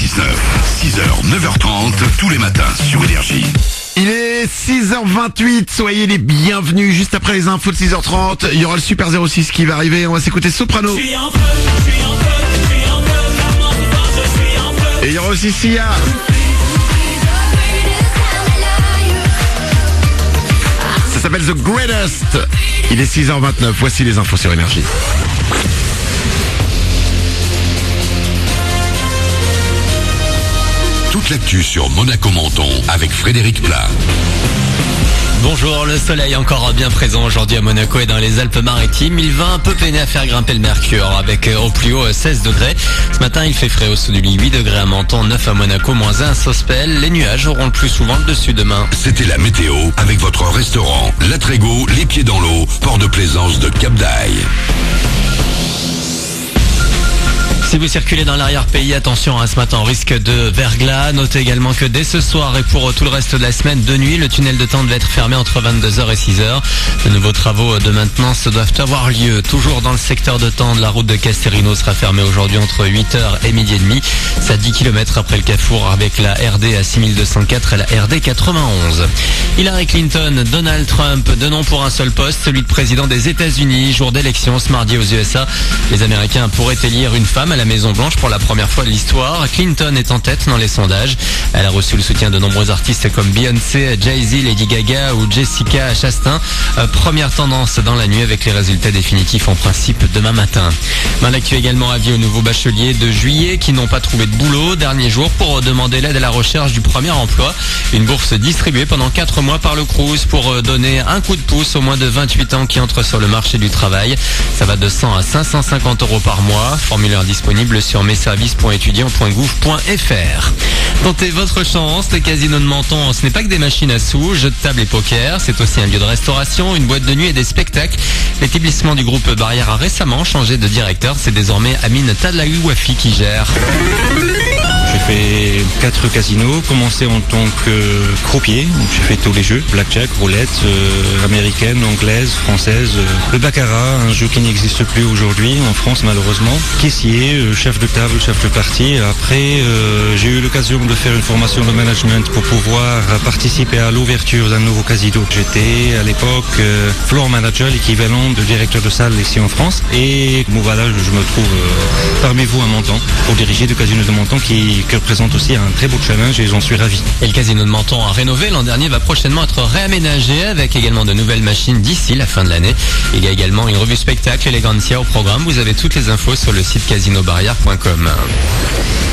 6h, 9h30, tous les matins sur Énergie. Il est 6h28, soyez les bienvenus. Juste après les infos de 6h30, il y aura le Super 06 qui va arriver. On va s'écouter Soprano. Et il y aura aussi Sia. Ça s'appelle The Greatest. Il est 6h29, voici les infos sur Énergie. Toute l'actu sur Monaco-Menton avec Frédéric Plat. Bonjour, le soleil encore bien présent aujourd'hui à Monaco et dans les Alpes-Maritimes. Il va un peu peiner à faire grimper le mercure avec au plus haut 16 degrés. Ce matin, il fait frais au sud du lit, 8 degrés à Menton, 9 à Monaco, -1 à Sospel. Les nuages auront le plus souvent le dessus demain. C'était la météo avec votre restaurant La Trégo, les pieds dans l'eau, port de plaisance de Cap d'Aille. Si vous circulez dans l'arrière-pays, attention à ce matin, risque de verglas. Notez également que dès ce soir et pour tout le reste de la semaine, de nuit, le tunnel de Tende va être fermé entre 22h et 6h. De nouveaux travaux de maintenance doivent avoir lieu. Toujours dans le secteur de Tende, la route de Casterino sera fermée aujourd'hui entre 8h et 12h30. C'est à 10 km après le Carrefour avec la RD à 6204 et la RD 91. Hillary Clinton, Donald Trump, deux noms pour un seul poste, celui de président des États-Unis. Jour d'élection ce mardi aux USA. Les Américains pourraient élire une femme à la Maison-Blanche pour la première fois de l'histoire. Clinton est en tête dans les sondages. Elle a reçu le soutien de nombreux artistes comme Beyoncé, Jay-Z, Lady Gaga ou Jessica Chastain. Première tendance dans la nuit avec les résultats définitifs en principe demain matin. Dans l'actu également, avis aux nouveaux bacheliers de juillet qui n'ont pas trouvé de boulot. Dernier jour pour demander l'aide à la recherche du premier emploi. Une bourse distribuée pendant 4 mois par le Crous pour donner un coup de pouce aux moins de 28 ans qui entrent sur le marché du travail. Ça va de 100 à 550 € par mois. Formulaire disponible sur messervices.étudiants.gouv.fr. Tentez votre chance, le casino de Menton, ce n'est pas que des machines à sous, jeux de table et poker, c'est aussi un lieu de restauration, une boîte de nuit et des spectacles. L'établissement du groupe Barrière a récemment changé de directeur, c'est désormais Amine Tadlaoui-Wafi qui gère. J'ai fait 4 casinos, commencé en tant que croupier, j'ai fait tous les jeux, blackjack, roulette, américaine, anglaise, française, le baccarat, un jeu qui n'existe plus aujourd'hui en France malheureusement, caissier, chef de table, chef de partie. Après j'ai eu l'occasion de faire une formation de management pour pouvoir participer à l'ouverture d'un nouveau casino. J'étais à l'époque floor manager, l'équivalent de directeur de salle ici en France, et bon, voilà, je me trouve parmi vous à Menton pour diriger le casino de Menton qui représente aussi un très beau challenge et j'en suis ravi. Et le casino de Menton a rénové l'an dernier, va prochainement être réaménagé avec également de nouvelles machines d'ici la fin de l'année. Il y a également une revue spectacle Elegancia au programme. Vous avez toutes les infos sur le site casinobarrière.com.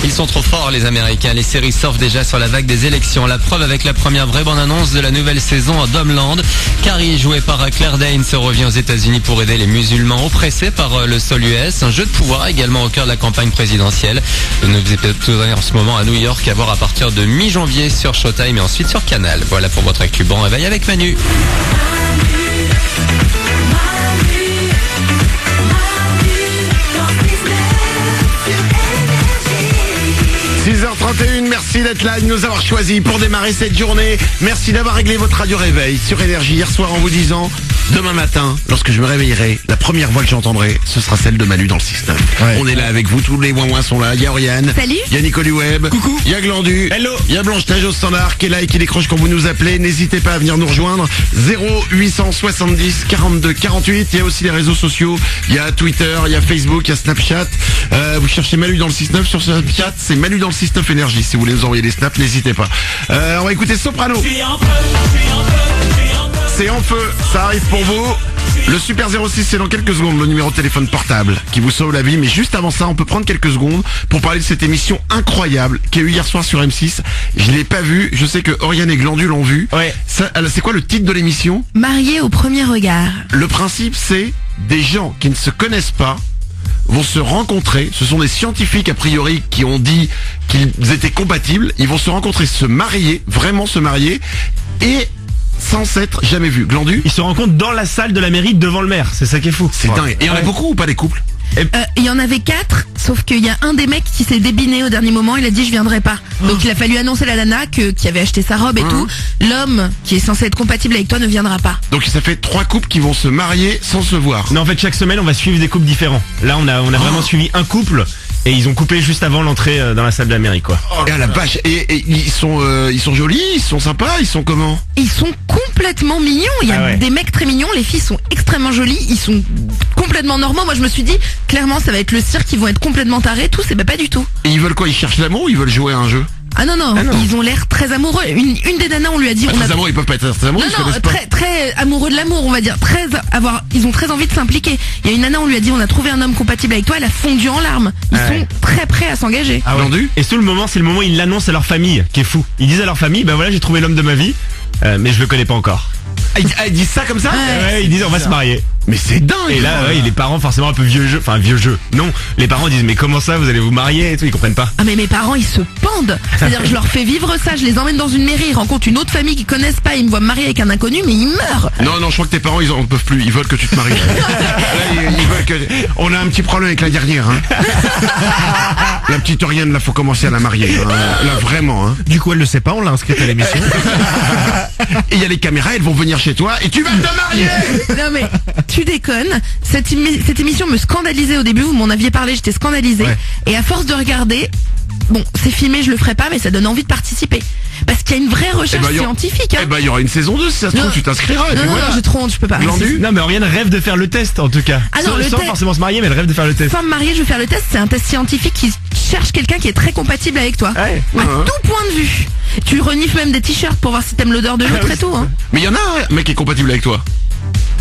Ils sont trop forts les Américains, les séries surfent déjà sur la vague des élections. La preuve avec la première vraie bande-annonce de la nouvelle saison à Homeland. Carrie, jouée par Claire Danes, revient aux États-Unis pour aider les musulmans oppressés par le sol US. Un jeu de pouvoir également au cœur de la campagne présidentielle. De nouveaux épisodes en ce moment à New York, à voir à partir de mi-janvier sur Showtime et ensuite sur Canal. Voilà pour votre actu. Bon réveil avec Manu. 6h31, merci d'être là, de nous avoir choisis pour démarrer cette journée. Merci d'avoir réglé votre radio réveil sur Énergie hier soir en vous disant demain matin, lorsque je me réveillerai, la première voix que j'entendrai, ce sera celle de Manu dans le 6-9. Ouais. On est là avec vous, tous les ouin-ouin sont là. Il y a Oriane. Salut. Il y a Nicole Web. Coucou. Il y a Glandu. Hello. Il y a Blanche-Neige au standard qui est là et qui décroche quand vous nous appelez. N'hésitez pas à venir nous rejoindre. 0870 42 48. Il y a aussi les réseaux sociaux. Il y a Twitter, il y a Facebook, il y a Snapchat. Vous cherchez Manu dans le 6-9 sur Snapchat. C'est Manu dans le 6-9 Énergie. Si vous voulez nous envoyer des snaps, n'hésitez pas. On va écouter Soprano. C'est en feu, ça arrive pour vous. Le Super 06, c'est dans quelques secondes, le numéro de téléphone portable qui vous sauve la vie. Mais juste avant ça, on peut prendre quelques secondes pour parler de cette émission incroyable qui a eu hier soir sur M6. Je l'ai pas vue, je sais que Oriane et Glandu l'ont vue. Ouais. C'est quoi le titre de l'émission ? Mariés au premier regard. Le principe, c'est des gens qui ne se connaissent pas vont se rencontrer. Ce sont des scientifiques a priori qui ont dit qu'ils étaient compatibles. Ils vont se rencontrer, se marier, vraiment se marier, et sans s'être jamais vus. Glandu ? Ils se rencontrent dans la salle de la mairie devant le maire, c'est ça qui est fou. C'est dingue. Et il y en a beaucoup ou pas des couples ? Il y en avait 4, sauf qu'il y a un des mecs qui s'est débiné au dernier moment, il a dit je viendrai pas. Donc il a fallu annoncer à la nana qui avait acheté sa robe et tout. L'homme qui est censé être compatible avec toi ne viendra pas. Donc ça fait 3 couples qui vont se marier sans se voir. Non, en fait chaque semaine on va suivre des couples différents. Là on a vraiment suivi un couple Et ils ont coupé juste avant l'entrée dans la salle de la mairie, quoi. Et à la vache. Et ils sont jolis, ils sont sympas, ils sont comment? Ils sont complètement mignons. Il y a Ah ouais. des mecs très mignons. Les filles sont extrêmement jolies. Ils sont complètement normaux. Moi, je me suis dit, clairement, ça va être le cirque. Ils vont être complètement tarés. Tout, c'est pas du tout. Et ils veulent quoi? Ils cherchent l'amour ou ils veulent jouer à un jeu? Ah non, non, ils ont l'air très amoureux. Une des nanas, on lui a dit... Très amoureux, ils peuvent pas être très amoureux, ils se Non, connaissent pas. très amoureux de l'amour, on va dire. Ils ont très envie de s'impliquer. Il y a une nana, on lui a dit, on a trouvé un homme compatible avec toi. Elle a fondu en larmes. Ils sont très prêts à s'engager. Ah ouais. Vendu. Et c'est le moment où ils l'annoncent à leur famille, qui est fou. Ils disent à leur famille, ben voilà, j'ai trouvé l'homme de ma vie, mais je le connais pas encore. Ils disent ça comme ça? Ouais, ils disent on va se marier. Mais c'est dingue. Et là, ouais, les parents forcément un peu vieux jeu. Non, les parents disent mais comment ça, vous allez vous marier et tout, ils comprennent pas. Ah mais mes parents ils se pendent. C'est-à-dire que je leur fais vivre ça, je les emmène dans une mairie, ils rencontrent une autre famille qu'ils connaissent pas, ils me voient me marier avec un inconnu mais ils meurent. Non, je crois que tes parents ils en peuvent plus, ils veulent que tu te maries. Là, ils veulent que... On a un petit problème avec la dernière, hein. La petite Oriane, là faut commencer à la marier, hein. Là vraiment, hein. Du coup, elle le sait pas, on l'a inscrite à l'émission. Et il y a les caméras, elles vont venir chez toi et tu vas te marier. Non mais tu déconnes, cette émission me scandalisait au début, vous m'en aviez parlé, j'étais scandalisée. Ouais. Et à force de regarder, bon c'est filmé, je le ferai pas mais ça donne envie de participer. Parce qu'il y a une vraie recherche scientifique. Eh ben il y aura une saison 2 si ça se trouve, Non. tu t'inscriras et Non, puis non, voilà. non, j'ai trop honte, je peux pas. Glandu. Non mais Oriane rêve de faire le test en tout cas. Ah non, le sans test- forcément se marier, mais elle rêve de faire le test. Sans me marier, je vais faire le test, c'est un test scientifique qui cherche quelqu'un qui est très compatible avec toi. Ouais. À tout point de vue. Tu renifles même des t-shirts pour voir si t'aimes l'odeur de l'autre et tout. Hein. Mais il y en a un mec qui est compatible avec toi.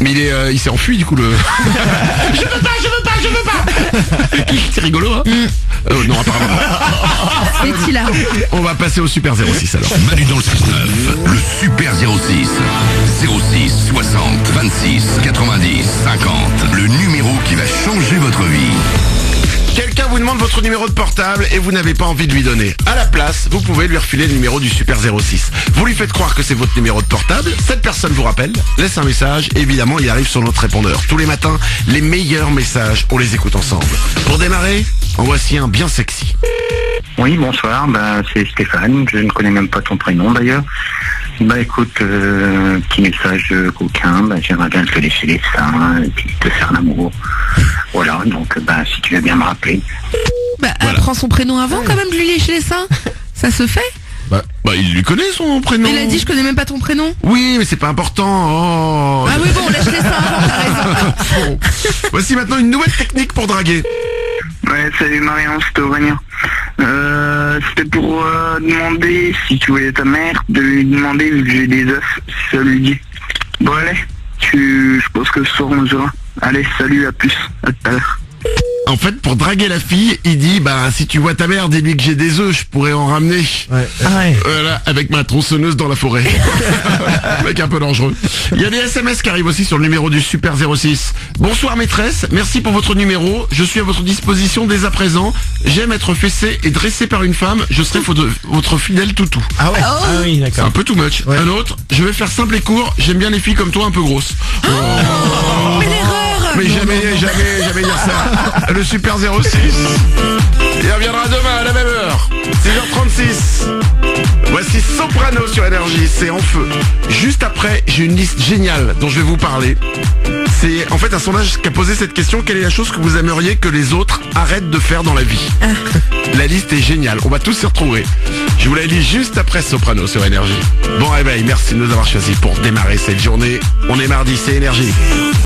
Mais il s'est enfui du coup le. Je veux pas. C'est rigolo, hein. Non, apparemment. C'est hilarant. On va passer au Super 06 alors. Manu dans le 6-9, le Super 06. 06 60 26 90 50. Le numéro qui va changer votre vie. Quelqu'un vous demande votre numéro de portable et vous n'avez pas envie de lui donner. À la place, vous pouvez lui refiler le numéro du Super 06. Vous lui faites croire que c'est votre numéro de portable, cette personne vous rappelle, laisse un message, et évidemment il arrive sur notre répondeur. Tous les matins, les meilleurs messages, on les écoute ensemble. Pour démarrer, en voici un bien sexy. Oui, bonsoir, c'est Stéphane, je ne connais même pas ton prénom d'ailleurs. Écoute, petit message coquin, j'aimerais bien te laisser les seins et puis te faire l'amour. Voilà, donc si tu veux bien me rappeler. Elle prend son prénom avant quand même de lui lécher les seins. Ça se fait. Bah il lui connaît son prénom. Mais il a dit je connais même pas ton prénom. Oui, mais c'est pas important. Oh. Ah oui bon, lèche les seins avant, t'as raison. Bon. Voici maintenant une nouvelle technique pour draguer. Ouais, salut Marion, c'était Aurélien. C'était pour demander si tu voulais ta mère, de lui demander vu que j'ai des œufs, si ça lui dit. Bon allez, je pense que ce soir on se verra. Allez, salut, à plus, à tout à l'heure. En fait, pour draguer la fille, il dit, si tu vois ta mère, dis-lui que j'ai des œufs, je pourrais en ramener. Ouais. Voilà, avec ma tronçonneuse dans la forêt. Mec un peu dangereux. Il y a des SMS qui arrivent aussi sur le numéro du Super 06. Bonsoir maîtresse, merci pour votre numéro. Je suis à votre disposition dès à présent. J'aime être fessé et dressé par une femme. Je serai votre fidèle toutou. Ah ouais. Ah oui, C'est d'accord. un peu too much. Ouais. Un autre, je vais faire simple et court. J'aime bien les filles comme toi un peu grosses. Mais l'erreur. Mais jamais dire ça. Le Super 06. Il reviendra demain à la même heure. 6h36. Voici Soprano sur Énergie. C'est en feu. Juste après, j'ai une liste géniale dont je vais vous parler. C'est en fait un sondage qui a posé cette question. Quelle est la chose que vous aimeriez que les autres arrêtent de faire dans la vie? La liste est géniale. On va tous s'y retrouver. Je vous la lis juste après Soprano sur Énergie. Bon réveil. Merci de nous avoir choisis pour démarrer cette journée. On est mardi, c'est Énergie.